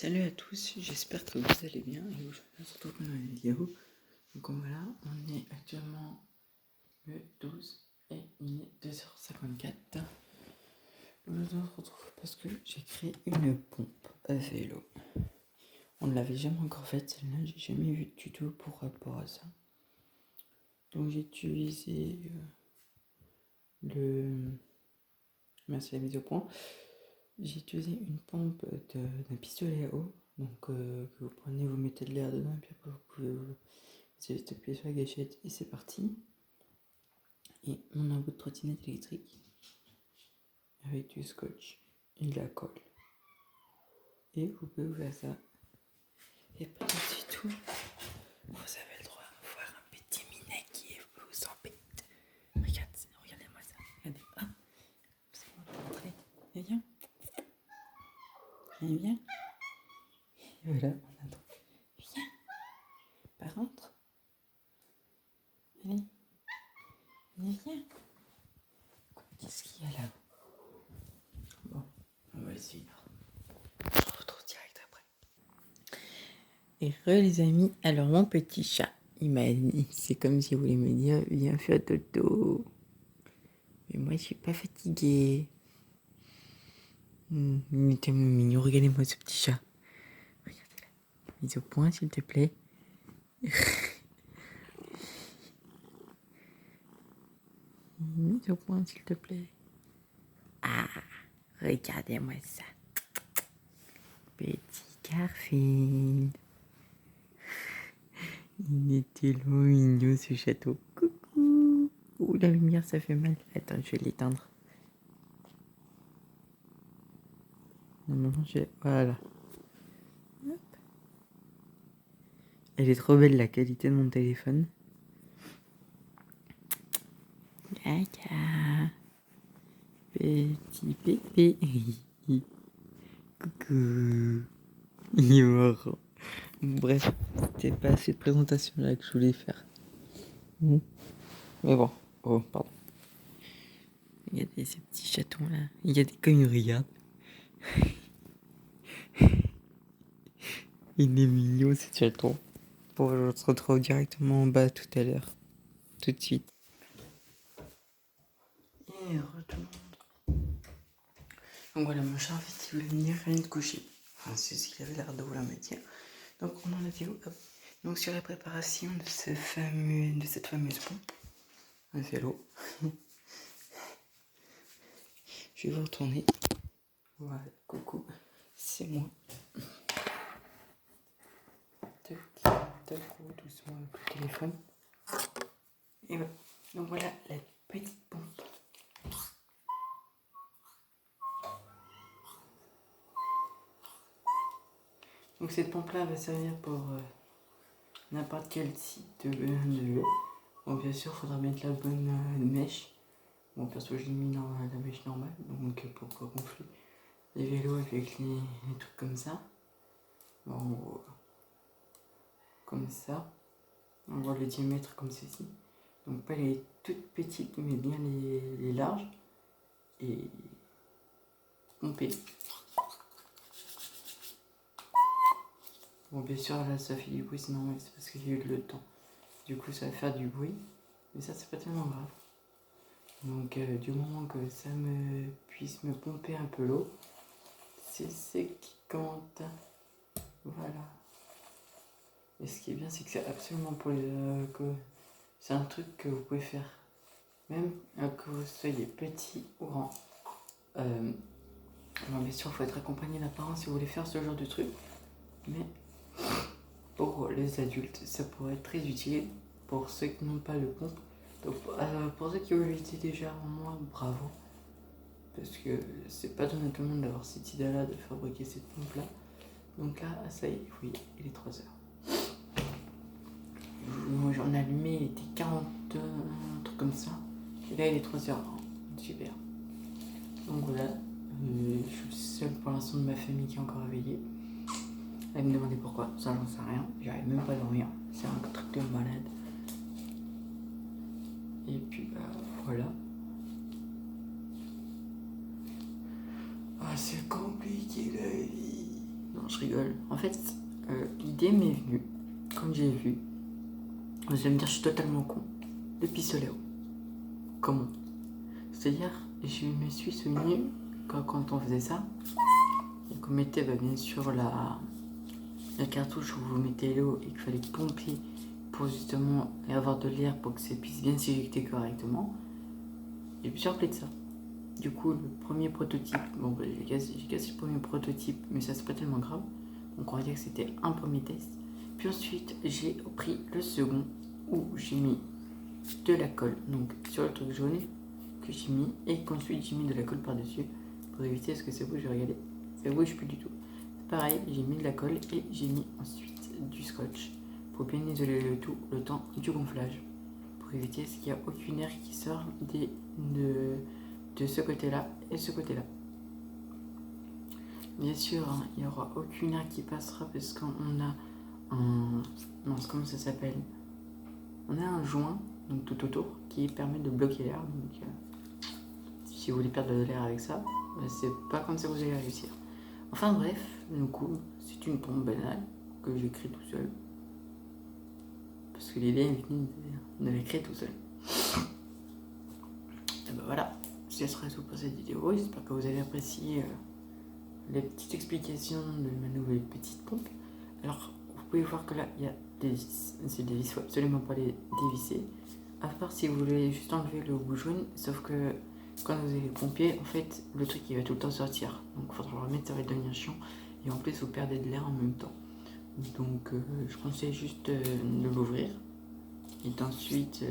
Salut à tous, j'espère que vous allez bien et aujourd'hui on se retrouve dans une vidéo. Donc voilà, on est actuellement le 12 et il est 2h54. On se retrouve parce que j'ai créé une pompe à vélo. On ne l'avait jamais encore faite celle-là, j'ai jamais vu de tuto pour rapport à ça. Donc j'ai utilisé Merci la mise au point. J'ai utilisé une pompe d'un pistolet à eau. Donc que vous prenez, vous mettez de l'air dedans et puis après vous pouvez vous juste appuyer sur la gâchette et c'est parti. Et on a un bout de trottinette électrique avec du scotch et de la colle. Et vous pouvez faire ça. Et par-dessus tout, vous avez le droit de voir un petit minet qui vous embête. Regardez-moi ça. Regardez. Ah, c'est bon, je vais rentrer. Viens. Viens. Et voilà, on attend. Viens. Par contre. Allez. Viens. Qu'est-ce qu'il y a là? Bon, on va le suivre. Je vous retrouve direct après. Et les amis, alors mon petit chat, il m'a dit, c'est comme s'il voulait me dire, viens faire dodo. Mais moi, je suis pas fatiguée. Il est tellement mignon, regardez-moi ce petit chat. Regardez-le. Mise au point, s'il te plaît. Mise au point, s'il te plaît. Ah, regardez-moi ça. Petit Garfield. Il est tellement mignon ce château. Coucou. Ouh, la lumière, ça fait mal. Attends, je vais l'éteindre. Non, voilà. Hop. Elle est trop belle, la qualité de mon téléphone. Caca. Petit bébé. Coucou. Il est marrant. Bref, c'était pas assez de présentation là que je voulais faire. Mais bon. Oh, pardon. Regardez ces petits chatons là. Regardez comme ils regardent. Il est mignon ce chaton. Bon, je se retrouve directement en bas tout à l'heure. Tout de suite. Et retourne. Donc voilà, mon chat en fait il voulait venir rien de coucher. Enfin, c'est ce qu'il avait l'air de vouloir me dire. Donc on en était où? Donc sur la préparation de cette fameuse pompe, un vélo. Je vais vous retourner. Voilà, coucou, c'est moi. Tac, tac, doucement avec le téléphone. Et voilà. Donc voilà la petite pompe. Donc cette pompe là va servir pour n'importe quel type de vélo. Bon, bien sûr, il faudra mettre la bonne mèche. Bon, perso, je l'ai mis dans la mèche normale, donc pour gonfler les vélos avec les trucs comme ça. Bon, comme ça. On voit le diamètre comme ceci. Donc pas les toutes petites, mais bien les larges. Et pomper. Bon, bien sûr, là, ça fait du bruit, c'est normal, c'est parce qu'il y a eu le temps. Du coup, ça va faire du bruit. Mais ça, c'est pas tellement grave. Donc, du moment que ça puisse me pomper un peu l'eau, c'est ce qui compte. Voilà. Et ce qui est bien, c'est que c'est absolument pour c'est un truc que vous pouvez faire, même que vous soyez petit ou grand. Bon, bien sûr, il faut être accompagné d'un parent si vous voulez faire ce genre de truc. Mais pour les adultes, ça pourrait être très utile pour ceux qui n'ont pas de pompe. Donc, pour ceux qui ont l'idée déjà en moi, bravo. Parce que c'est pas donné à tout le monde d'avoir cette idée-là de fabriquer cette pompe-là. Donc là, ça y est, vous voyez, il est 3h. Moi j'en ai allumé, il était 40, un truc comme ça. Et là il est 3h. Super. Donc voilà, je suis le seul pour l'instant de ma famille qui est encore réveillée. Elle me demandait pourquoi, ça j'en sais rien. J'arrive même pas à dormir, c'est un truc de malade. Et puis bah voilà. Ah c'est compliqué la vie. Non je rigole. En fait, l'idée m'est venue, quand j'ai vu, vous allez me dire, je suis totalement con, le pistolet à eau. Comment? C'est-à-dire, je me suis souvenu quand on faisait ça, et qu'on mettait bien sûr la cartouche où vous mettez l'eau et qu'il fallait pomper pour justement avoir de l'air pour que ça puisse bien s'éjecter correctement. J'ai plusieurs plaies de ça. Du coup, le premier prototype, bon, j'ai cassé le premier prototype, mais ça c'est pas tellement grave. Donc on va dire que c'était un premier test. Puis ensuite, j'ai pris le second où j'ai mis de la colle, donc sur le truc jaune que j'ai mis, et qu'ensuite j'ai mis de la colle par-dessus pour éviter ce que ça bouge. Regardez, ça bouge plus du tout. Pareil, j'ai mis de la colle et j'ai mis ensuite du scotch pour bien isoler le tout le temps du gonflage, pour éviter qu'il n'y a aucune air qui sort de ce côté-là et ce côté-là. Bien sûr, hein, il n'y aura aucune air qui passera parce qu'on a un... mince, comment ça s'appelle? On a un joint, donc tout autour, qui permet de bloquer l'air. Donc, si vous voulez perdre de l'air avec ça, c'est pas comme ça que vous allez réussir. Enfin bref, du coup, c'est une pompe banale que j'ai créée tout seul. Parce que l'idée est venue de la créer tout seul. Et ben voilà, ce sera tout pour cette vidéo. J'espère que vous avez apprécié les petites explications de ma nouvelle petite pompe. Alors, vous pouvez voir que là, il y a des vis. Ces vis, il ne faut absolument pas les dévisser. À part si vous voulez juste enlever le bout jaune, sauf que quand vous allez pomper, en fait, le truc il va tout le temps sortir. Donc il faudra le remettre, ça va devenir chiant. Et en plus, vous perdez de l'air en même temps. Donc je conseille juste de l'ouvrir. Et ensuite,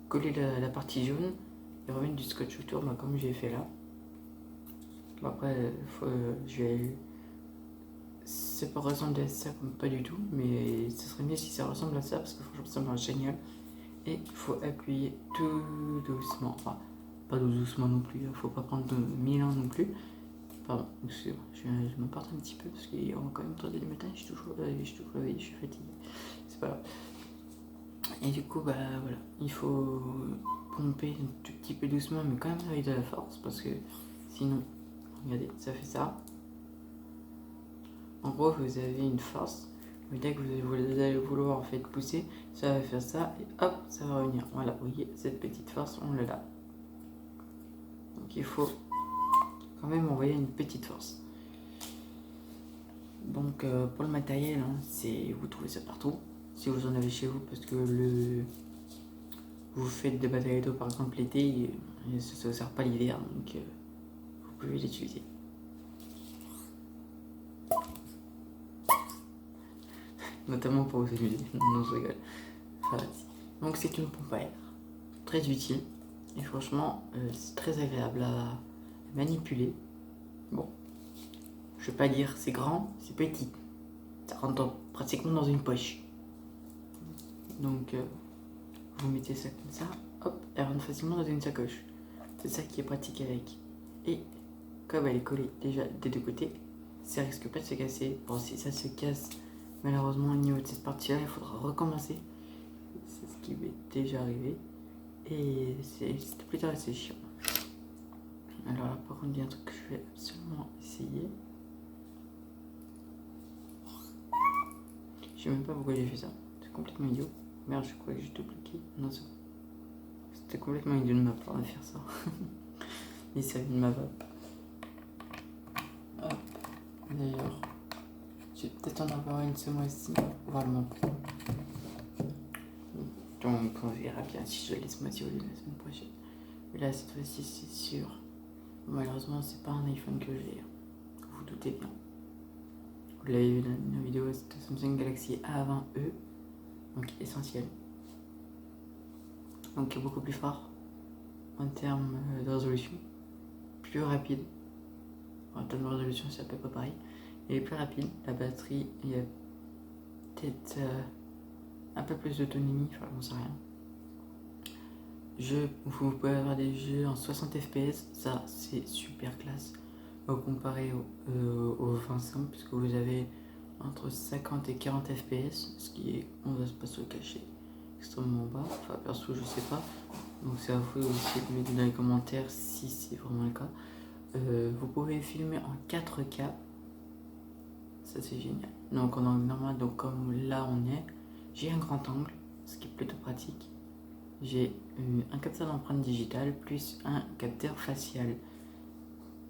coller la partie jaune et remettre du scotch autour, comme j'ai fait là. Bon, après, je vais... C'est pas ressembler à ça, comme pas du tout, mais ce serait mieux si ça ressemble à ça, parce que franchement, ça marche génial. Et il faut appuyer tout doucement, enfin, pas doucement non plus, il faut pas prendre 1000 ans non plus. Pardon, excusez-moi, je m'emporte un petit peu, parce qu'il est quand même 3h du matin, je suis toujours réveillé, je suis fatigué, c'est pas grave. Et du coup, voilà, il faut pomper un tout petit peu doucement, mais quand même avec de la force, parce que sinon, regardez, ça fait ça. En gros, vous avez une force, mais dès que vous allez vouloir en fait pousser, ça va faire ça, et hop, ça va revenir. Voilà, vous voyez, cette petite force, on l'a là. Donc il faut quand même envoyer une petite force. Donc pour le matériel, vous trouvez ça partout. Si vous en avez chez vous, parce que vous faites des batailles d'eau par exemple l'été, ça ne sert pas l'hiver, donc vous pouvez l'utiliser. Notamment pour vous amuser, non je rigole. Voilà. Donc c'est une pompe à air, très utile, et franchement c'est très agréable à manipuler. Bon, je vais pas dire c'est grand, c'est petit, ça rentre pratiquement dans une poche. Donc vous mettez ça comme ça, hop, elle rentre facilement dans une sacoche. C'est ça qui est pratique avec. Et comme elle est collée déjà des deux côtés, ça risque pas de se casser. Bon, si ça se casse, malheureusement au niveau de cette partie-là, il faudra recommencer. C'est ce qui m'est déjà arrivé. Et c'est plus tard assez chiant. Alors là, par contre, il y a un truc que je vais absolument essayer. Je sais même pas pourquoi j'ai fait ça. C'est complètement idiot. Merde, je crois que j'ai tout bloqué. Non, c'est bon. C'était complètement idiot de ma part de faire ça. Mais ça vient de ma part. Hop. D'ailleurs, je vais peut-être en avoir une ce mois-ci. On va le montrer. Donc on verra bien si je laisse moitié au lieu de la semaine prochaine. Mais là, cette fois-ci, c'est sûr. Malheureusement, c'est pas un iPhone que j'ai. Vous doutez bien. Vous l'avez vu dans la vidéo, c'est un Samsung Galaxy A20e. Donc essentiel. Donc beaucoup plus fort en termes de résolution. Plus rapide. En termes de résolution, c'est à peu près pareil. Il est plus rapide. La batterie, il y a peut-être un peu plus d'autonomie. Enfin, j'en sais rien. Vous pouvez avoir des jeux en 60 fps, ça c'est super classe comparé au 25, puisque vous avez entre 50 et 40 fps, ce qui est, on va pas se le cacher, extrêmement bas. Enfin perso je sais pas, donc c'est à vous aussi de mettre dans les commentaires si c'est vraiment le cas. Vous pouvez filmer en 4K, ça c'est génial. Donc en angle normal, donc comme là on est, j'ai un grand angle, ce qui est plutôt pratique. J'ai un capteur d'empreinte digitale plus un capteur facial,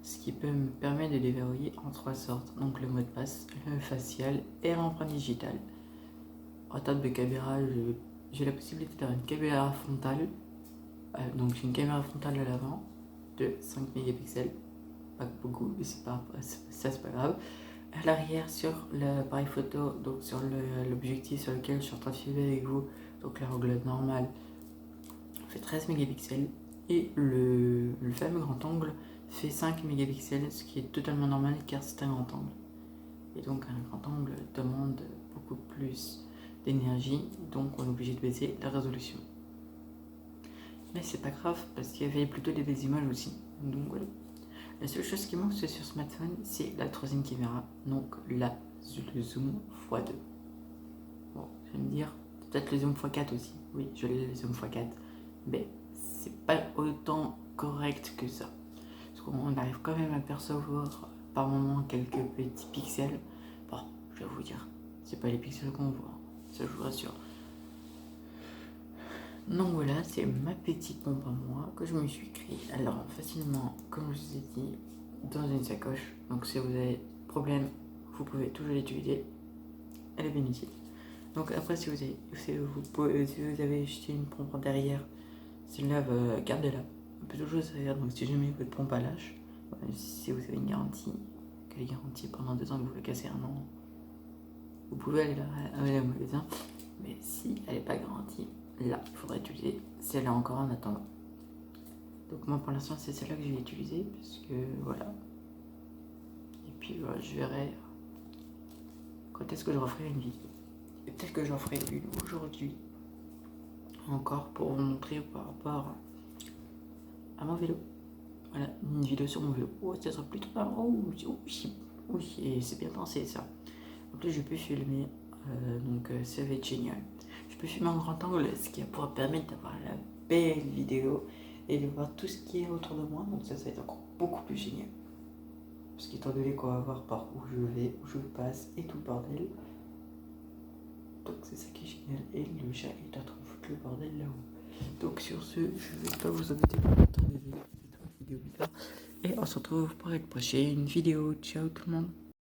ce qui peut me permettre de déverrouiller en 3 sortes. Donc le mot de passe, le facial et l'empreinte digitale. En termes de caméra, j'ai la possibilité d'avoir une caméra frontale. Donc j'ai une caméra frontale à l'avant de 5 mégapixels, pas beaucoup, mais ça c'est pas grave. À l'arrière sur l'appareil photo, donc sur l'objectif sur lequel je suis en train de filmer avec vous, donc l'angle normal fait 13 mégapixels et le fameux grand angle fait 5 mégapixels, ce qui est totalement normal car c'est un grand angle. Et donc un grand angle demande beaucoup plus d'énergie, donc on est obligé de baisser la résolution. Mais c'est pas grave parce qu'il y avait plutôt des belles images aussi. Donc voilà. La seule chose qui manque sur smartphone, c'est la troisième caméra, donc le zoom x2. Bon, je vais me dire, peut-être le zoom x4 aussi. Oui, je l'ai le zoom x4. Mais c'est pas autant correct que ça. Parce qu'on arrive quand même à percevoir par moment quelques petits pixels. Bon, je vais vous dire, c'est pas les pixels qu'on voit, ça je vous rassure. Donc voilà, c'est ma petite pompe à moi que je me suis créée. Alors facilement, comme je vous ai dit, dans une sacoche. Donc si vous avez problème, vous pouvez toujours l'utiliser. Elle est bien utile. Donc après, si vous avez acheté une pompe derrière, celle-là, gardez-la. On peut toujours servir. Donc si jamais votre pompe à lâche, si vous avez une garantie, qu'elle est garantie pendant 2 ans, que vous la cassez 1 an, vous pouvez aller au magasin. Mais si elle n'est pas garantie, là, il faudrait utiliser celle-là encore en attendant. Donc moi pour l'instant c'est celle-là que je vais utiliser parce que voilà. Et puis je verrai quand est-ce que je referai une vidéo. Et peut-être que j'en ferai une aujourd'hui encore pour vous montrer par rapport à mon vélo. Voilà, une vidéo sur mon vélo. Oh, ça sera plutôt pas. Oh, oui, et c'est bien pensé ça. En plus je peux filmer, donc ça va être génial. Je peux filmer en grand angle, ce qui pourra permettre d'avoir la belle vidéo et de voir tout ce qui est autour de moi. Donc ça va être encore beaucoup plus génial. Parce qu'étant donné qu'on va voir par où je vais, où je passe et tout le bordel. Donc c'est ça qui est génial. Et le chat est en train de foutre le bordel là-haut. Donc sur ce, je vais pas vous embêter plus longtemps. Désolé, c'est une vidéo bizarre. Et on se retrouve pour une prochaine vidéo. Ciao tout le monde.